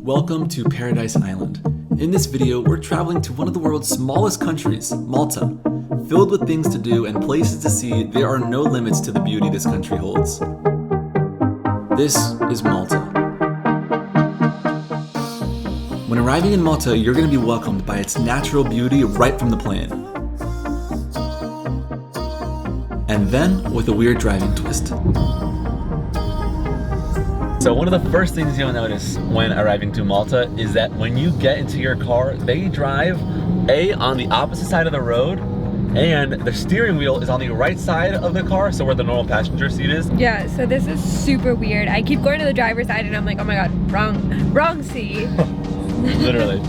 Welcome to Paradise Island. In this video, we're traveling to one of the world's smallest countries, Malta. Filled with things to do and places to see, there are no limits to the beauty this country holds. This is Malta. When arriving in Malta, you're going to be welcomed by its natural beauty right from the plane. And then with a weird driving twist. So one of the first things you'll notice when arriving to Malta is that when you get into your car, they drive on the opposite side of the road, and the steering wheel is on the right side of the car, so where the normal passenger seat is. Yeah, so this is super weird. I keep going to the driver's side and I'm like, oh my god, wrong seat. Literally.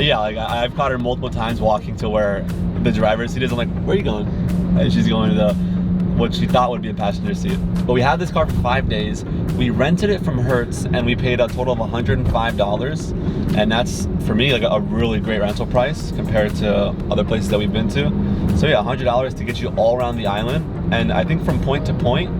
Yeah, like I've caught her multiple times walking to where the driver's seat is. I'm like, where are you going? And she's going to what she thought would be a passenger seat. But we had this car for 5 days. We rented it from Hertz and we paid a total of $105. And that's, for me, like a really great rental price compared to other places that we've been to. So yeah, $100 to get you all around the island. And I think from point to point,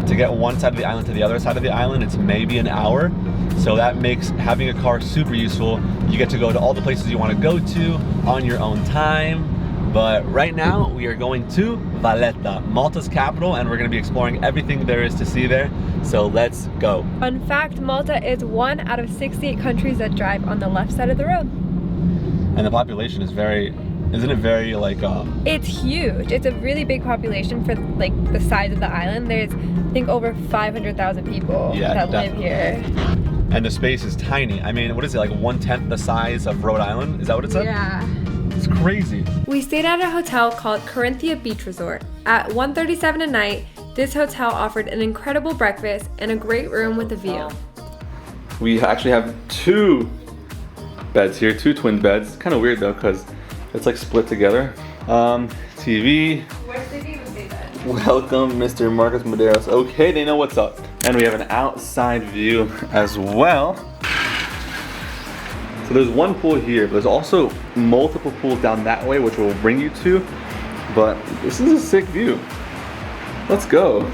to get one side of the island to the other side of the island, it's maybe an hour. So that makes having a car super useful. You get to go to all the places you want to go to on your own time. But right now we are going to Valletta, Malta's capital, and we're going to be exploring everything there is to see there. So let's go. Fun fact, Malta is 1 out of 68 countries that drive on the left side of the road. And the population is isn't it very like... It's huge. It's a really big population for like the size of the island. There's, I think, over 500,000 people that live here. And the space is tiny. I mean, what is it, like 1/10 the size of Rhode Island? Is that what it said? Yeah. It's crazy. We stayed at a hotel called Corinthia Beach Resort. At $137 a night, this hotel offered an incredible breakfast and a great room with a view. We actually have 2 beds here, 2 twin beds. Kind of weird though, because it's like split together. TV. Where's the view stay then? Welcome, Mr. Marcos Medeiros. Okay, they know what's up. And we have an outside view as well. So there's one pool here, but there's also multiple pools down that way, which we'll bring you to. But this is a sick view. Let's go.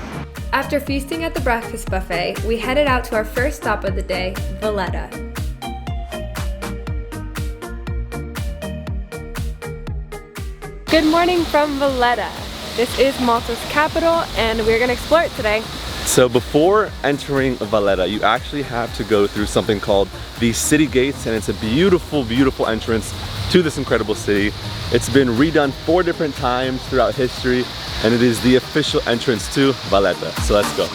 After feasting at the breakfast buffet, we headed out to our first stop of the day, Valletta. Good morning from Valletta. This is Malta's capital, and we're gonna explore it today. So before entering Valletta, you actually have to go through something called the city gates, and it's a beautiful, beautiful entrance to this incredible city. It's been redone 4 different times throughout history, and it is the official entrance to Valletta. So let's go.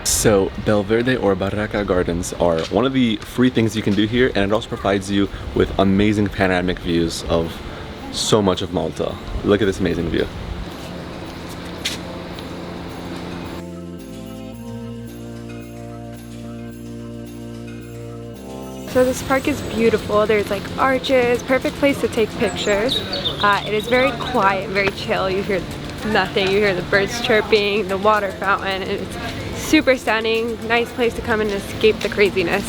So Belverde or Vallera Gardens are one of the free things you can do here, and it also provides you with amazing panoramic views of so much of Malta. Look at this amazing view. So this park is beautiful. There's like arches, perfect place to take pictures. It is very quiet, very chill. You hear nothing. You hear the birds chirping, the water fountain, and it's super stunning. Nice place to come and escape the craziness.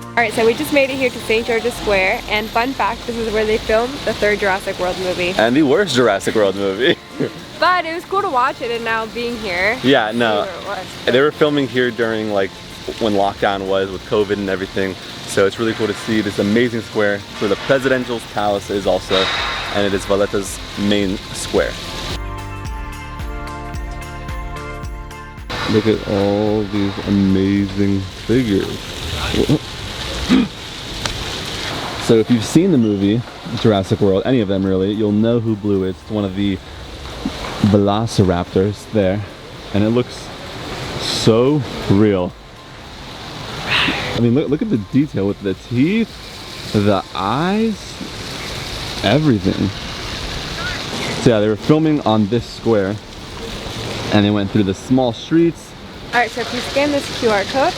Alright, so we just made it here to St. George's Square, and fun fact, this is where they filmed the 3rd Jurassic World movie. And the worst Jurassic World movie. But it was cool to watch it, and now being here. Yeah, no. They were filming here during like when lockdown was with COVID and everything. So it's really cool to see this amazing square where the presidential palace is also, and it is Valletta's main square. Look at all these amazing figures. So if you've seen the movie Jurassic World, any of them really, you'll know who Blue is. It's one of the velociraptors there, and it looks so real. I mean, look at the detail with the teeth, the eyes, everything. So yeah, they were filming on this square And they went through the small streets. Alright, so if you scan this QR code,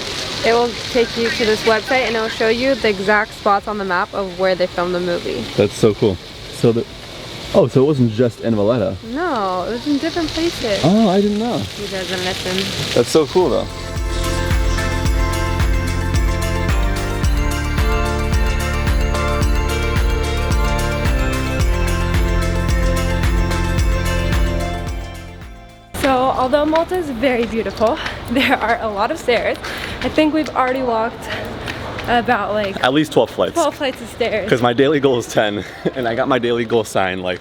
it will take you to this website and it will show you the exact spots on the map of where they filmed the movie. That's so cool. So oh, so it wasn't just in Valletta. No, it was in different places. Oh, I didn't know. He doesn't listen. That's so cool though. So, although Malta is very beautiful, there are a lot of stairs. I think we've already walked about like at least 12 flights. 12 flights of stairs. Because my daily goal is 10, and I got my daily goal sign like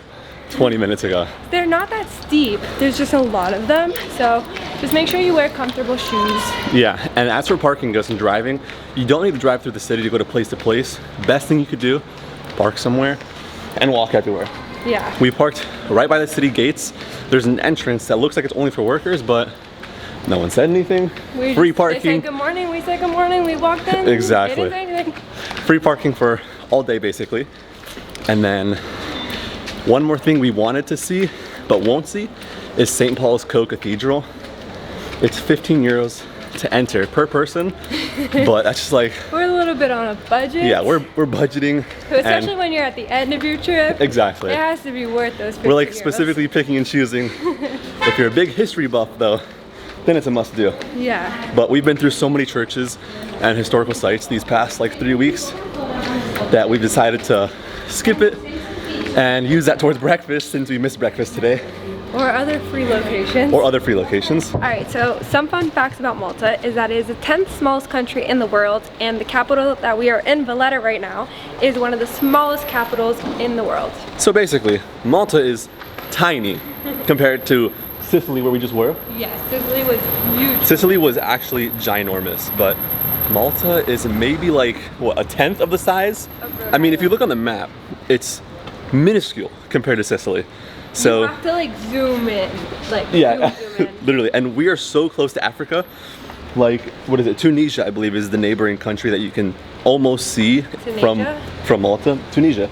20 minutes ago. They're not that steep. There's just a lot of them. So just make sure you wear comfortable shoes. Yeah, and as for parking goes and driving, you don't need to drive through the city to go to place. Best thing you could do, park somewhere and walk everywhere. Yeah. We parked right by the city gates. There's an entrance that looks like it's only for workers, but no one said anything. Free parking. They said good morning, we said good morning, we walked in. Exactly. We didn't say anything. Free parking for all day basically. And then one more thing we wanted to see but won't see is St. Paul's Co-Cathedral. It's 15 euros to enter per person, but that's just like, we're a little bit on a budget. yeah, we're budgeting. Especially when you're at the end of your trip. Exactly. It has to be worth those 50 We're like euros. specifically picking and choosing. If you're a big history buff though, then it's a must do. Yeah. But we've been through so many churches and historical sites these past like 3 weeks that we've decided to skip it and use that towards breakfast since we missed breakfast today. Or other free locations. Or other free locations. Alright, so some fun facts about Malta is that it is the 10th smallest country in the world, and the capital that we are in, Valletta, right now, is one of the smallest capitals in the world. So basically, Malta is tiny compared to Sicily where we just were. Yes, Sicily was huge. Sicily was actually ginormous, but Malta is maybe like, what, a tenth of the size? I mean, if you look on the map, it's minuscule compared to Sicily. So you have to like zoom in, like yeah, zoom in. literally. And we are so close to Africa. Like, what is it? Tunisia, I believe, is the neighboring country that you can almost see from Malta. Tunisia.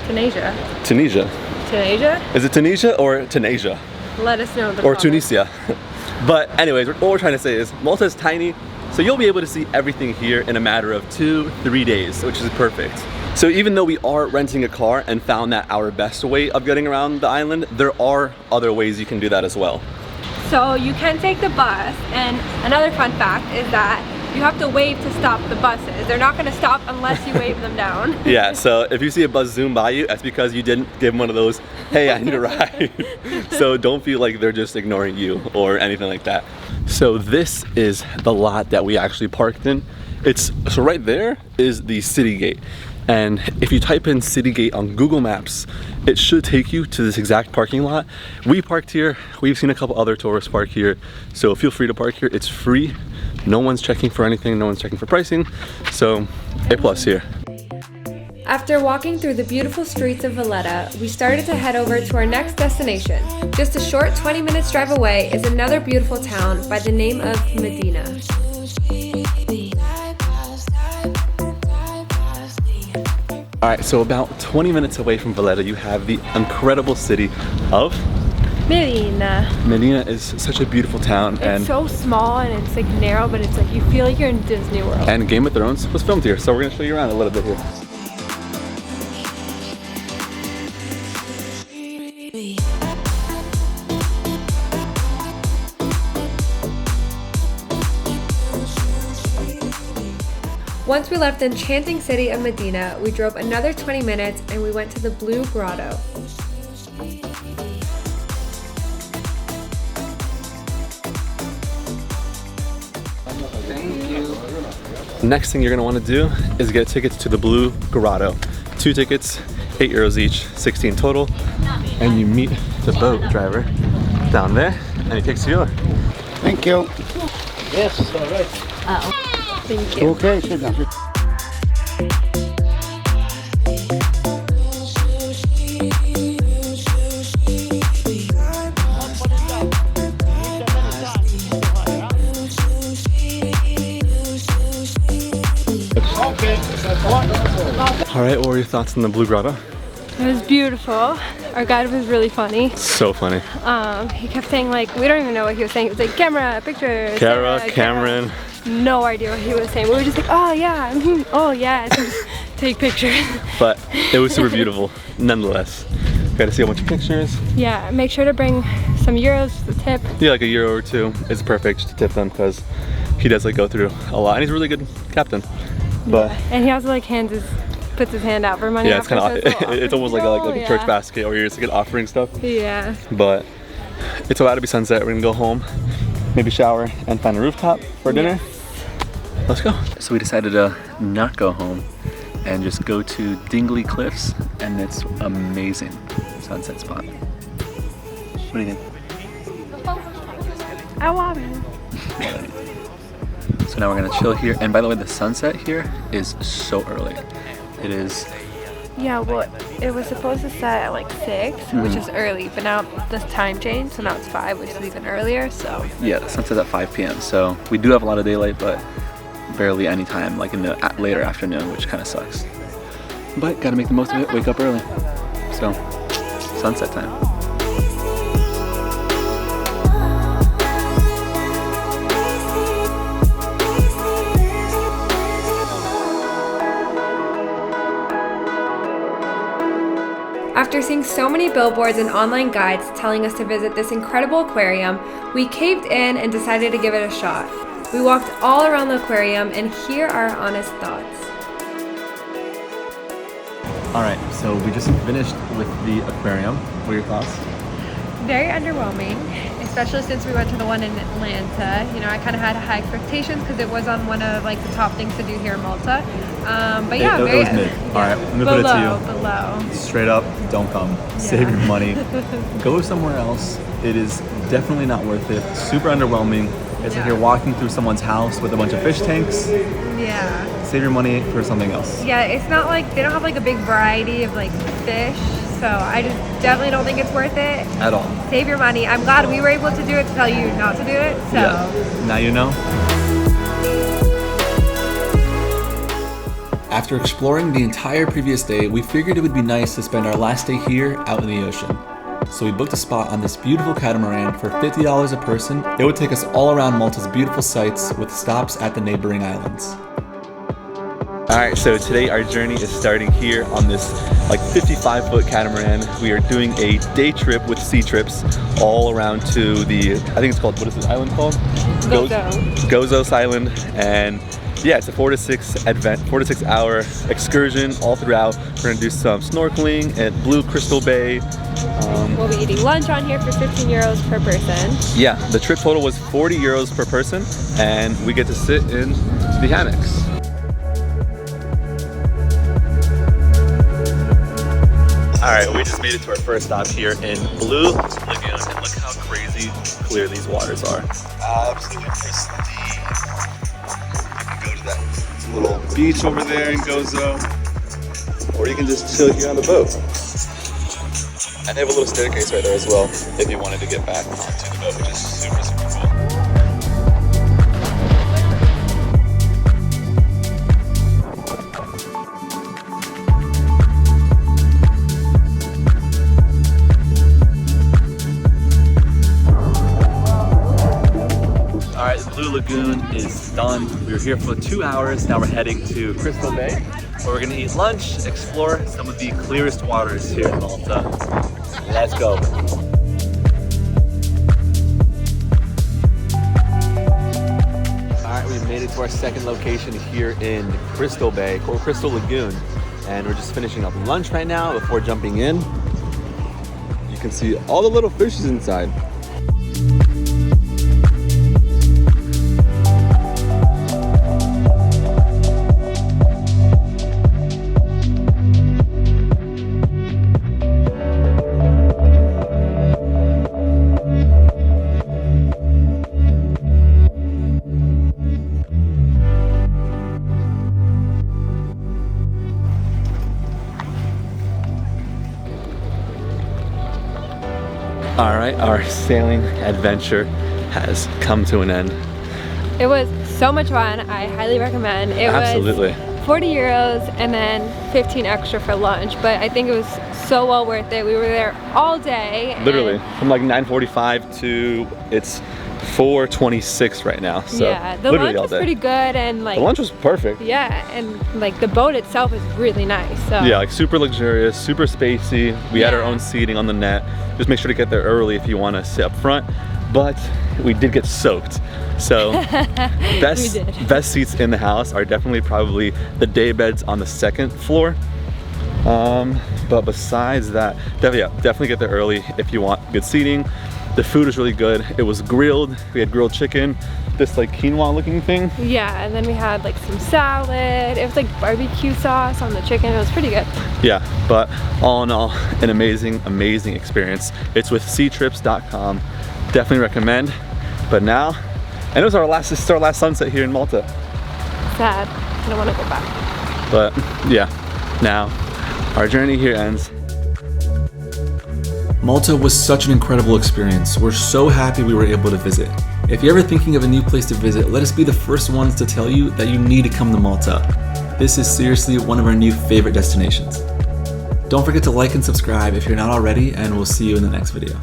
Tunisia. Tunisia. Tunisia? Is it Tunisia or Tunisia? Let us know in the Or comments. Tunisia. But anyways, what we're trying to say is Malta is tiny, so you'll be able to see everything here in a matter of 2-3 days, which is perfect. So even though we are renting a car and found that our best way of getting around the island, there are other ways you can do that as well. So you can take the bus, and another fun fact is that you have to wave to stop the buses. They're not going to stop unless you wave them down. Yeah, so if you see a bus zoom by you, that's because you didn't give them one of those, hey, I need a ride. So don't feel like they're just ignoring you or anything like that. So this is the lot that we actually parked in. So right there is the city gate. And if you type in city gate on Google Maps, it should take you to this exact parking lot. We parked here. We've seen a couple other tourists park here. So feel free to park here. It's free. No one's checking for anything. No one's checking for pricing. So A plus here. After walking through the beautiful streets of Valletta, we started to head over to our next destination. Just a short 20 minutes drive away is another beautiful town by the name of Mdina. All right, so about 20 minutes away from Valletta, you have the incredible city of Mdina. Mdina. Is such a beautiful town. It's so small and it's like narrow, but it's like you feel like you're in Disney World. And Game of Thrones was filmed here, so we're gonna show you around a little bit here. Once we left the enchanting city of Mdina, we drove another 20 minutes and we went to the Blue Grotto. Thank you. Next thing you're gonna want to do is get tickets to the Blue Grotto. 2 tickets, 8 euros each, 16 total. And you meet the boat driver down there and he takes you over. Thank you. Yes, all right. Thank you. Okay, sit down. All right, what were your thoughts on the Blue Grotto? It was beautiful. Our guide was really funny. So funny. He kept saying like, we don't even know what he was saying. It was like camera, picture, Kara, Cameron. No idea what he was saying. We were just like, oh yeah, oh yeah, so just take pictures. But it was super beautiful, nonetheless. Got to see a bunch of pictures. Yeah, make sure to bring some euros to tip. Yeah, like €1 or €2 is perfect to tip them because he does like go through a lot, and he's a really good captain. But and he also like puts his hand out for money. yeah, it's kind of it's almost like a church basket, or you're just like offering stuff. Yeah. But it's about to be sunset. We're gonna go home, maybe shower, and find a rooftop for dinner. Let's go. So we decided to not go home and just go to Dingli Cliffs, and it's amazing sunset spot. What do you think? I want it. So now we're gonna chill here, and by the way, the sunset here is so early. It is. Yeah, well, it was supposed to set at like 6, which is early, but now the time changed, so now it's 5, which is even earlier, so. Yeah, the sunset's at 5 p.m. So we do have a lot of daylight, but barely any time, like in the later afternoon, which kind of sucks. But gotta make the most of it, wake up early. So, sunset time. After seeing so many billboards and online guides telling us to visit this incredible aquarium, we caved in and decided to give it a shot. We walked all around the aquarium, and here are our honest thoughts. Alright, so we just finished with the aquarium. What are your thoughts? Very underwhelming, especially since we went to the one in Atlanta. You know, I kind of had high expectations because it was on one of like the top things to do here in Malta. But yeah, it was mid. Alright, I'm gonna put it to you. Below. Straight up, don't come. Save your money. Go somewhere else. It is definitely not worth it. Super underwhelming. It's like you're walking through someone's house with a bunch of fish tanks. Yeah. Save your money for something else. Yeah, it's not like, they don't have like a big variety of like fish. So I just definitely don't think it's worth it. At all. Save your money. I'm glad we were able to do it to tell you not to do it. So. Yeah. Now you know. After exploring the entire previous day, we figured it would be nice to spend our last day here out in the ocean. So we booked a spot on this beautiful catamaran for $50 a person. It would take us all around Malta's beautiful sights with stops at the neighboring islands. Alright, so today our journey is starting here on this like 55-foot catamaran. We are doing a day trip with sea trips all around to the, I think it's called, what is this island called? Gozos Island. And yeah, it's a 4 to 6 hour excursion all throughout. We're gonna do some snorkeling at Blue Crystal Bay. We'll be eating lunch on here for €15 per person. Yeah, the trip total was €40 per person, and we get to sit in the hammocks. All right, we just made it to our first stop here in Blue Lagoon, and look how crazy clear these waters are. Absolutely pristine. You can go to that little beach over there in Gozo, or you can just chill here on the boat. And they have a little staircase right there as well, if you wanted to get back onto the boat, which is super, super cool. Alright, the Blue Lagoon is done. We were here for 2 hours. Now we're heading to Crystal Bay, where we're gonna eat lunch, explore some of the clearest waters here in Malta. Let's go. Alright, we've made it to our second location here in Crystal Bay, or Crystal Lagoon. And we're just finishing up lunch right now before jumping in. You can see all the little fishes inside. Alright, our sailing adventure has come to an end. It was so much fun. I highly recommend. It Absolutely. was 40 euros and then 15 extra for lunch, but I think it was so well worth it. We were there all day. Literally, from like 9:45 to it's 4:26 right now. So yeah, the literally lunch all was day. pretty good, and like The lunch was perfect. yeah, and like the boat itself is really nice. So Yeah, like super luxurious, super spacey. We had our Yeah. own seating on the net. Just make sure to get there early if you want to sit up front. But we did get soaked. So best We did. best seats in the house are definitely probably the day beds on the second floor. But besides that, definitely get there early if you want good seating. The food was really good. It was grilled. We had grilled chicken, this like quinoa looking thing. yeah, and then we had like some salad. It was like barbecue sauce on the chicken. It was pretty good. Yeah, but all in all, an amazing experience. It's with seatrips.com. Definitely recommend. But now, and this is our last sunset here in Malta. Sad. I don't want to go back. But yeah, now our journey here ends. Malta was such an incredible experience. We're so happy we were able to visit. If you're ever thinking of a new place to visit, let us be the first ones to tell you that you need to come to Malta. This is seriously one of our new favorite destinations. Don't forget to like and subscribe if you're not already, and we'll see you in the next video.